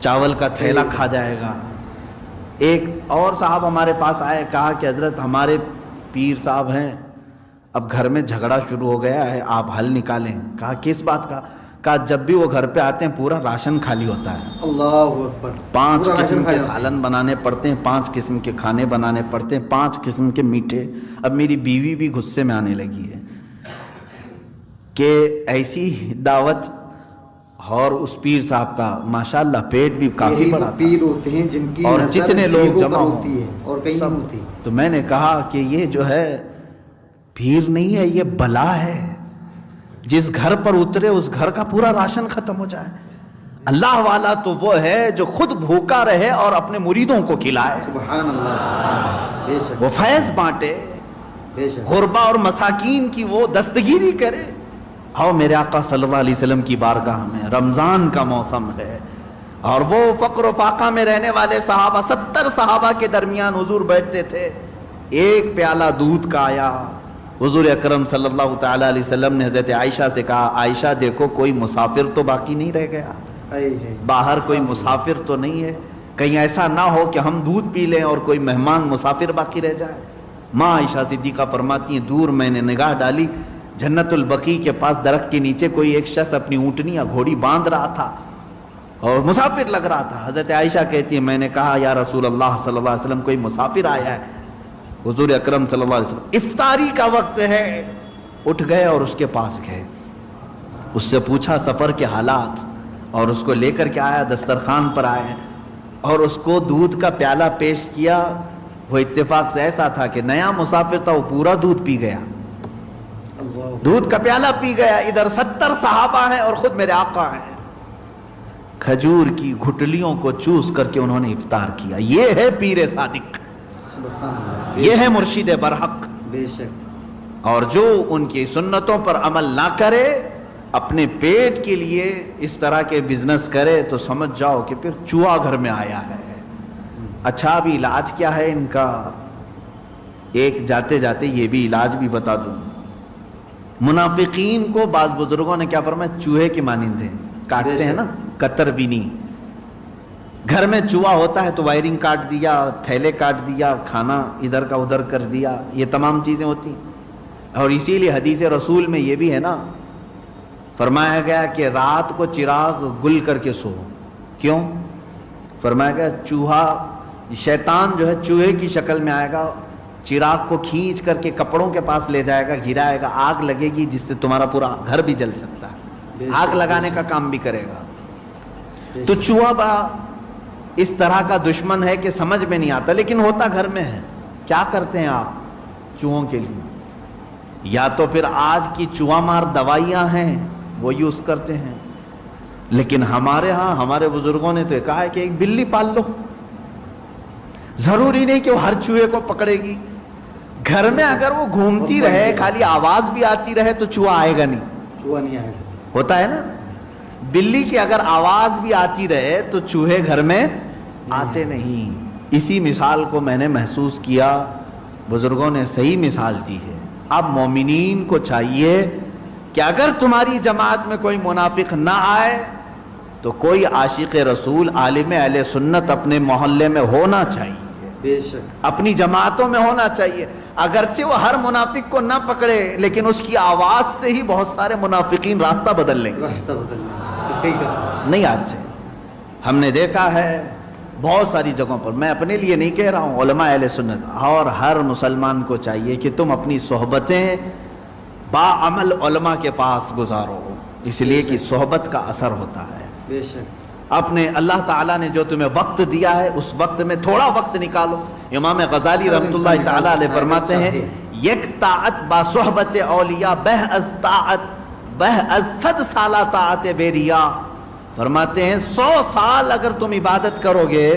چاول کا تھیلا کھا جائے گا. ایک اور صاحب ہمارے پاس آئے, کہا کہ حضرت ہمارے پیر صاحب ہیں, اب گھر میں جھگڑا شروع ہو گیا ہے, آپ حل نکالیں. کہا کس بات کا؟ کہا جب بھی وہ گھر پہ آتے ہیں پورا راشن خالی ہوتا ہے, اللہ اکبر, 5 قسم کے سالن بنانے پڑتے ہیں, 5 قسم کے کھانے بنانے پڑتے ہیں, 5 قسم کے میٹھے. اب میری بیوی بھی غصے میں آنے لگی ہے کہ ایسی دعوت, اور اس پیر صاحب کا ماشاءاللہ پیٹ بھی کافی بڑا تھا, پیر ہوتے ہیں جن کی اور نظر جتنے لوگ جیبوں جمع پر ہوتی ہوتی ہے اور کہیں نہیں ہوتی. تو میں نے کہا کہ یہ جو ہے پیر نہیں ہے, یہ بلا ہے. جس گھر پر اترے اس گھر کا پورا راشن ختم ہو جائے. اللہ والا تو وہ ہے جو خود بھوکا رہے اور اپنے مریدوں کو کھلائے. سبحان اللہ, سبحان اللہ, بے شک, وہ فیض بانٹے, بے شک. غربا اور مساکین کی وہ دستگیری کرے. آؤ میرے آقا صلی اللہ علیہ وسلم کی بارگاہ میں, رمضان کا موسم ہے, اور وہ فقر و فاقہ میں رہنے والے صحابہ, 70 صحابہ کے درمیان حضور بیٹھتے تھے. ایک پیالہ دودھ کا آیا, حضور اکرم صلی اللہ تعالی علیہ وسلم نے حضرت عائشہ سے کہا, عائشہ دیکھو کوئی مسافر تو باقی نہیں رہ گیا, باہر کوئی مسافر تو نہیں ہے, کہیں ایسا نہ ہو کہ ہم دودھ پی لیں اور کوئی مہمان مسافر باقی رہ جائے. ماں عائشہ صدیقہ فرماتی ہیں دور میں نے نگاہ ڈالی, جنت البقیع کے پاس درخت کے نیچے کوئی ایک شخص اپنی اونٹنی یا گھوڑی باندھ رہا تھا اور مسافر لگ رہا تھا. حضرت عائشہ کہتی ہے میں نے کہا یا رسول اللہ صلی اللہ علیہ وسلم کوئی مسافر آیا ہے. حضور اکرم صلی اللہ علیہ وسلم افطاری کا وقت ہے, اٹھ گئے اور اس کے پاس گئے, اس سے پوچھا سفر کے حالات, اور اس کو لے کر کے آیا, دسترخوان پر آئے اور اس کو دودھ کا پیالہ پیش کیا. وہ اتفاق سے ایسا تھا کہ نیا مسافر تھا, وہ پورا دودھ پی گیا, دودھ کا پیالہ پی گیا. ادھر 70 صحابہ ہیں اور خود میرے آقا ہیں, کھجور کی گھٹلیوں کو چوس کر کے انہوں نے افطار کیا. یہ ہے پیر صادق, یہ ہے مرشد برحق. بے شک. اور جو ان کی سنتوں پر عمل نہ کرے, اپنے پیٹ کے لیے اس طرح کے بزنس کرے, تو سمجھ جاؤ کہ پھر چوہا گھر میں آیا ہے. اچھا ابھی علاج کیا ہے ان کا؟ ایک جاتے جاتے یہ بھی علاج بھی بتا دوں. منافقین کو بعض بزرگوں نے کیا فرمایا, چوہے کی مانند ہیں, کاٹتے ہیں نا, قطر بھی نہیں. گھر میں چوہا ہوتا ہے تو وائرنگ کاٹ دیا, تھیلے کاٹ دیا, کھانا ادھر کا ادھر کر دیا, یہ تمام چیزیں ہوتی ہیں. اور اسی لیے حدیث رسول میں یہ بھی ہے نا, فرمایا گیا کہ رات کو چراغ گل کر کے سو. کیوں؟ فرمایا گیا چوہا, شیطان جو ہے چوہے کی شکل میں آئے گا, چراغ کو کھینچ کر کے کپڑوں کے پاس لے جائے گا, گرائے گا, آگ لگے گی جس سے تمہارا پورا گھر بھی جل سکتا ہے, آگ لگانے کا کام بھی کرے گا. تو چوہا بڑا اس طرح کا دشمن ہے کہ سمجھ میں نہیں آتا, لیکن ہوتا گھر میں ہے. کیا کرتے ہیں آپ چوہوں کے لیے؟ یا تو پھر آج کی چوہا مار دوائیاں ہیں وہ یوز کرتے ہیں, لیکن ہمارے ہاں ہمارے بزرگوں نے تو کہا ہے کہ ایک بلی پال لو. ضروری نہیں کہ وہ ہر چوہے کو پکڑے گی, گھر میں اگر وہ گھومتی رہے, خالی آواز بھی آتی رہے تو چوہا آئے گا نہیں. چوہا نہیں آئے گا. ہوتا ہے نا, بلی کی اگر آواز بھی آتی رہے تو چوہے گھر میں آتے نہیں. اسی مثال کو میں نے محسوس کیا, بزرگوں نے صحیح مثال دی ہے. اب مومنین کو چاہیے کہ اگر تمہاری جماعت میں کوئی منافق نہ آئے تو کوئی عاشق رسول, عالم اہل سنت اپنے محلے میں ہونا چاہیے, بے شک, اپنی جماعتوں میں ہونا چاہیے. اگرچہ وہ ہر منافق کو نہ پکڑے, لیکن اس کی آواز سے ہی بہت سارے منافقین راستہ بدل لیں گے. راستہ بدلنا نہیں, آج سے ہم نے دیکھا ہے بہت ساری جگہوں پر. میں اپنے لیے نہیں کہہ رہا ہوں, علماء اہل سنت اور ہر مسلمان کو چاہیے کہ تم اپنی صحبتیں باعمل علماء کے پاس گزارو, اس لیے کہ صحبت کا اثر ہوتا ہے. بے شک. اپنے اللہ تعالیٰ نے جو تمہیں وقت دیا ہے اس وقت میں تھوڑا وقت نکالو. امام غزالی رحمۃ اللہ تعالیٰ علیہ فرماتے ہیں یک طاعت با صحبت اولیاء بہ از طاعت بہ از 100 سالہ طاعت بیریا. فرماتے ہیں 100 سال اگر تم عبادت کرو گے,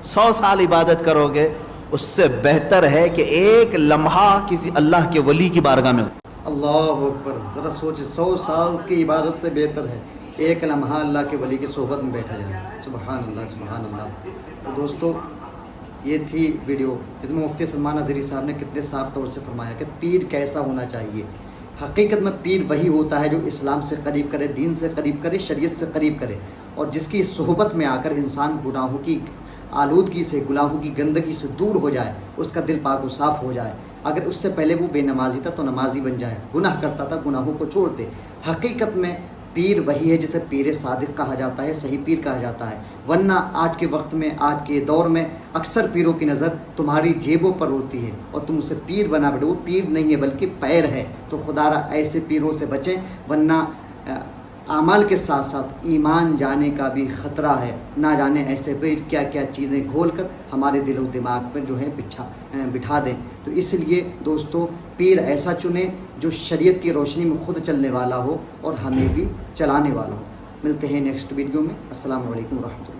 100 سال عبادت کرو گے, اس سے بہتر ہے کہ ایک لمحہ کسی اللہ کے ولی کی بارگاہ میں. اللہ اکبر, ذرا سوچے, 100 سال کی عبادت سے بہتر ہے ایک لمحہ اللہ کے ولی کی صحبت میں بیٹھا جائے. سبحان اللہ, سبحان اللہ. تو دوستو یہ تھی ویڈیو جس میں مفتی سلمان اظہری صاحب نے کتنے صاف طور سے فرمایا کہ پیر کیسا ہونا چاہیے. حقیقت میں پیر وہی ہوتا ہے جو اسلام سے قریب کرے, دین سے قریب کرے, شریعت سے قریب کرے. اور جس کی صحبت میں آ کر انسان گناہوں کی آلودگی سے، گناہوں کی گندگی سے دور ہو جائے، اس کا دل پاک و صاف ہو جائے۔ اگر اس سے پہلے وہ بے نمازی تھا تو نمازی بن جائے، گناہ کرتا تھا گناہوں کو چھوڑ دے۔ حقیقت میں پیر وہی ہے جسے پیر صادق کہا جاتا ہے، صحیح پیر کہا جاتا ہے۔ ورنہ آج کے وقت میں، آج کے دور میں اکثر پیروں کی نظر تمہاری جیبوں پر ہوتی ہے اور تم اسے پیر بنا بیٹھے۔ وہ پیر نہیں ہے بلکہ پیر ہے۔ تو خدا را ایسے پیروں سے بچیں، ورنہ اعمال کے ساتھ ساتھ ایمان جانے کا بھی خطرہ ہے۔ نہ جانے ایسے پیر کیا کیا چیزیں گھول کر ہمارے دل و دماغ پر جو ہے بٹھا دیں۔ تو اس لیے دوستو، پیر ایسا چنیں جو شریعت کی روشنی میں خود چلنے والا ہو اور ہمیں بھی چلانے والا ہو۔ ملتے ہیں نیکسٹ ویڈیو میں۔ السلام علیکم ورحمۃ اللہ۔